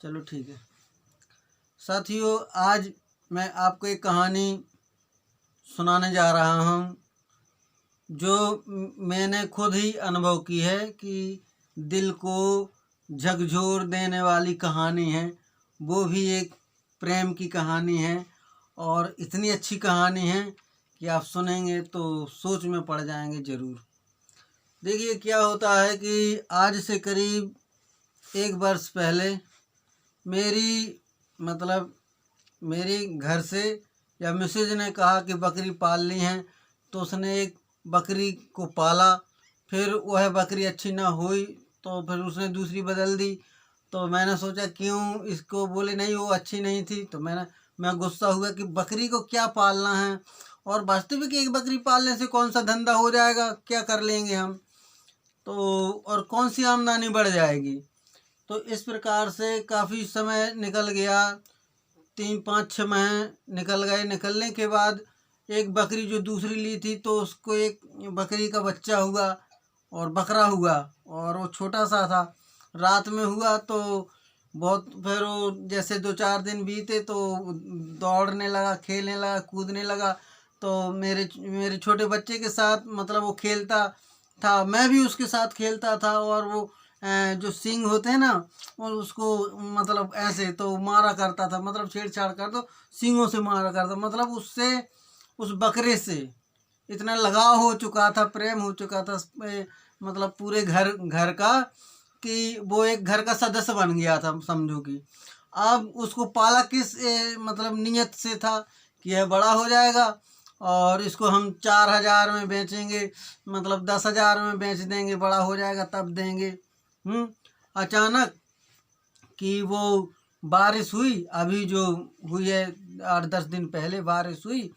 चलो ठीक है साथियों, आज मैं आपको एक कहानी सुनाने जा रहा हूँ जो मैंने खुद ही अनुभव की है कि दिल को झकझोर देने वाली कहानी है। वो भी एक प्रेम की कहानी है और इतनी अच्छी कहानी है कि आप सुनेंगे तो सोच में पड़ जाएंगे ज़रूर। देखिए क्या होता है कि आज से करीब 1 वर्ष पहले मेरी घर से या मिसेज ने कहा कि बकरी पाल ली है, तो उसने एक बकरी को पाला। फिर वह बकरी अच्छी ना हुई तो फिर उसने दूसरी बदल दी। तो मैंने सोचा क्यों इसको, बोले नहीं वो अच्छी नहीं थी। तो मैं गुस्सा हुआ कि बकरी को क्या पालना है, और वास्तविक एक बकरी पालने से कौन सा धंधा हो जाएगा, क्या कर लेंगे हम तो, और कौन सी आमदनी बढ़ जाएगी। तो इस प्रकार से काफ़ी समय निकल गया, 3-5-6 महीने निकल गए। निकलने के बाद एक बकरी जो दूसरी ली थी तो उसको एक बकरी का बच्चा हुआ और बकरा हुआ, और वो छोटा सा था। रात में हुआ तो बहुत, फिर वो जैसे 2-4 दिन बीते तो दौड़ने लगा, खेलने लगा, कूदने लगा। तो मेरे छोटे बच्चे के साथ मतलब वो खेलता था, मैं भी उसके साथ खेलता था। और वो जो सींग होते हैं ना, और उसको मतलब ऐसे तो मारा करता था, मतलब छेड़छाड़ कर दो सींगों से मारा करता, मतलब उससे, उस बकरे से इतना लगाव हो चुका था, प्रेम हो चुका था मतलब पूरे घर का, कि वो एक घर का सदस्य बन गया था समझो कि। अब उसको पाला किस मतलब नियत से था कि यह बड़ा हो जाएगा और इसको हम 4,000 में बेचेंगे, मतलब 10,000 में बेच देंगे, बड़ा हो जाएगा तब देंगे। अचानक कि वो बारिश हुई, अभी जो हुई है 8-10 दिन पहले बारिश हुई।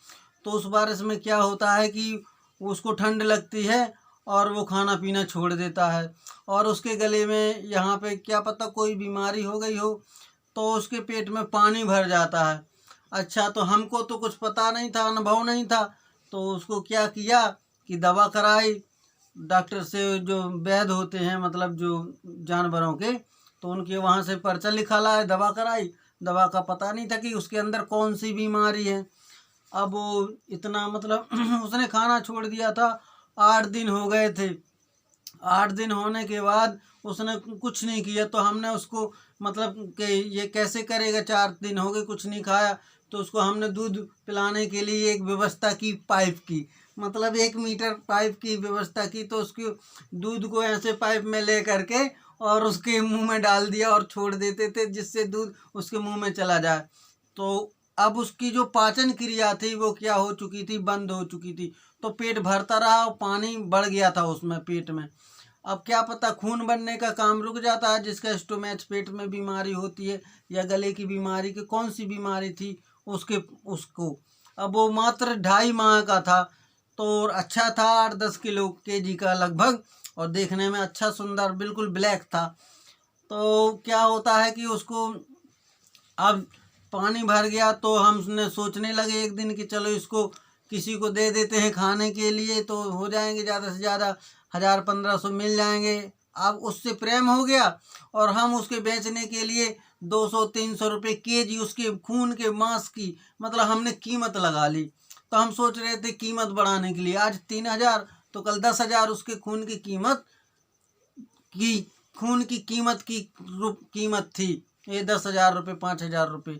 तो उस बारिश में क्या होता है कि उसको ठंड लगती है और वो खाना पीना छोड़ देता है, और उसके गले में यहाँ पे क्या पता कोई बीमारी हो गई हो, तो उसके पेट में पानी भर जाता है। अच्छा, तो हमको तो कुछ पता नहीं था, अनुभव नहीं था। तो उसको क्या किया कि दवा कराई डॉक्टर से, जो वैद्य होते हैं मतलब जो जानवरों के, तो उनके वहाँ से पर्चा लिखा लाए, दवा कराई। दवा का पता नहीं था कि उसके अंदर कौन सी बीमारी है। अब वो इतना मतलब उसने खाना छोड़ दिया था, 8 दिन हो गए थे। 8 दिन होने के बाद उसने कुछ नहीं किया। तो हमने उसको मतलब कि ये कैसे करेगा, 4 दिन हो गए कुछ नहीं खाया। तो उसको हमने दूध पिलाने के लिए एक व्यवस्था की, पाइप की, मतलब 1 मीटर पाइप की व्यवस्था की। तो उसके दूध को ऐसे पाइप में ले करके और उसके मुंह में डाल दिया और छोड़ देते थे, जिससे दूध उसके मुंह में चला जाए। तो अब उसकी जो पाचन क्रिया थी वो क्या हो चुकी थी, बंद हो चुकी थी। तो पेट भरता रहा और पानी बढ़ गया था उसमें पेट में। अब क्या पता खून बनने का काम रुक जाता है, जिसका स्टोमैच पेट में बीमारी होती है, या गले की बीमारी की कौन सी बीमारी थी उसको। अब वो मात्र 2.5 माह का था, तो अच्छा था, 8-10 किलो केजी का लगभग, और देखने में अच्छा सुंदर बिल्कुल ब्लैक था। तो क्या होता है कि उसको अब पानी भर गया, तो हमने सोचने लगे एक दिन कि चलो इसको किसी को दे देते हैं खाने के लिए, तो हो जाएंगे ज़्यादा से ज़्यादा 1,000-1,500 मिल जाएंगे। अब उससे प्रेम हो गया और हम उसके बेचने के लिए 200-300 रुपये केजी उसके खून के मांस की मतलब हमने कीमत लगा ली। तो हम सोच रहे थे कीमत बढ़ाने के लिए, आज 3,000 तो कल 10,000 उसके खून की कीमत की, खून की कीमत की कीमत थी। ये 10,000 रुपये, 5,000 रुपये,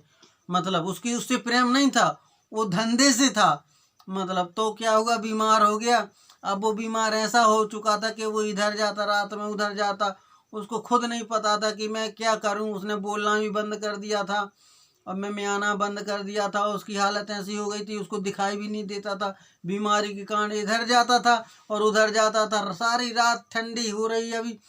मतलब उसकी उससे प्रेम नहीं था, वो धंधे से था मतलब। तो क्या हुआ, बीमार हो गया। अब वो बीमार ऐसा हो चुका था कि वो इधर जाता, रात में उधर जाता, उसको खुद नहीं पता था कि मैं क्या करूं। उसने बोलना भी बंद कर दिया था, अब मैं आना बंद कर दिया था। उसकी हालत ऐसी हो गई थी, उसको दिखाई भी नहीं देता था, बीमारी के कारण इधर जाता था और उधर जाता था। सारी रात ठंडी हो रही है अभी,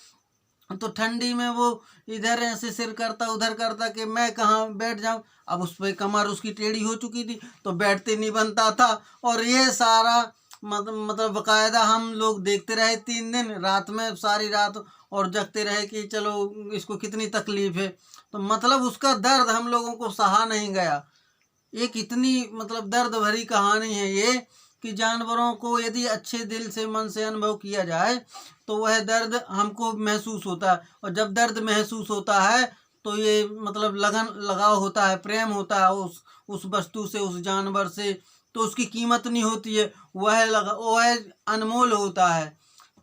तो ठंडी में वो इधर ऐसे सिर करता उधर करता कि मैं कहाँ बैठ जाऊं। अब उस पर कमर उसकी टेढ़ी हो चुकी थी, तो बैठते नहीं बनता था। और ये सारा मतलब बकायदा हम लोग देखते रहे 3 दिन, रात में सारी रात, और जगते रहे कि चलो इसको कितनी तकलीफ है। तो मतलब उसका दर्द हम लोगों को सहा नहीं गया। एक इतनी मतलब दर्द भरी कहानी है ये, कि जानवरों को यदि अच्छे दिल से, मन से अनुभव किया जाए तो वह दर्द हमको महसूस होता है। और जब दर्द महसूस होता है तो ये मतलब लगन लगाव होता है, प्रेम होता है उस वस्तु से, उस जानवर से, तो उसकी कीमत नहीं होती है। वह अनमोल होता है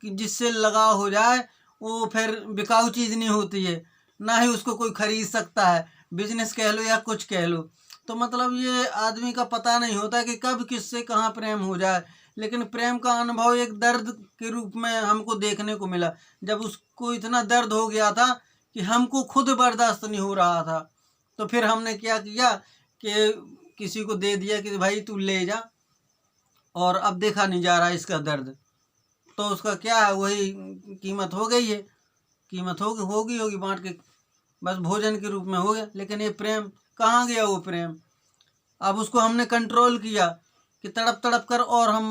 कि जिससे लगाव हो जाए वो फिर बिकाऊ चीज़ नहीं होती है, ना ही उसको कोई खरीद सकता है, बिजनेस कह लो या कुछ कह लो। तो मतलब ये आदमी का पता नहीं होता कि कब किससे कहाँ प्रेम हो जाए। लेकिन प्रेम का अनुभव एक दर्द के रूप में हमको देखने को मिला, जब उसको इतना दर्द हो गया था कि हमको खुद बर्दाश्त नहीं हो रहा था। तो फिर हमने क्या किया कि किसी को दे दिया कि भाई तू ले जा, और अब देखा नहीं जा रहा इसका दर्द। तो उसका क्या है, वही कीमत हो गई है, कीमत होगी बांट के, बस भोजन के रूप में हो गया। लेकिन ये प्रेम कहाँ गया वो प्रेम? अब उसको हमने कंट्रोल किया कि तड़प तड़प कर और हम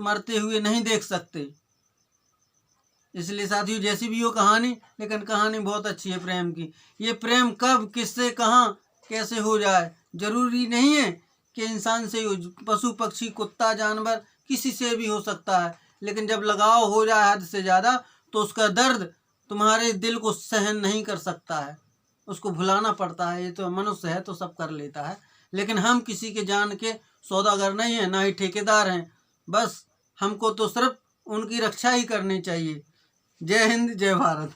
मरते हुए नहीं देख सकते। इसलिए साथियों, जैसी भी हो कहानी, लेकिन कहानी बहुत अच्छी है प्रेम की। ये प्रेम कब किससे कहाँ कैसे हो जाए जरूरी नहीं है कि इंसान से ही हो, पशु पक्षी कुत्ता जानवर किसी से भी हो सकता है। लेकिन जब लगाव हो जाए हद से ज़्यादा तो उसका दर्द तुम्हारे दिल को सहन नहीं कर सकता है, उसको भुलाना पड़ता है। ये तो मनुष्य है तो सब कर लेता है, लेकिन हम किसी के जान के सौदागर नहीं हैं, ना ही ठेकेदार हैं। बस हमको तो सिर्फ उनकी रक्षा ही करनी चाहिए। जय हिंद, जय भारत।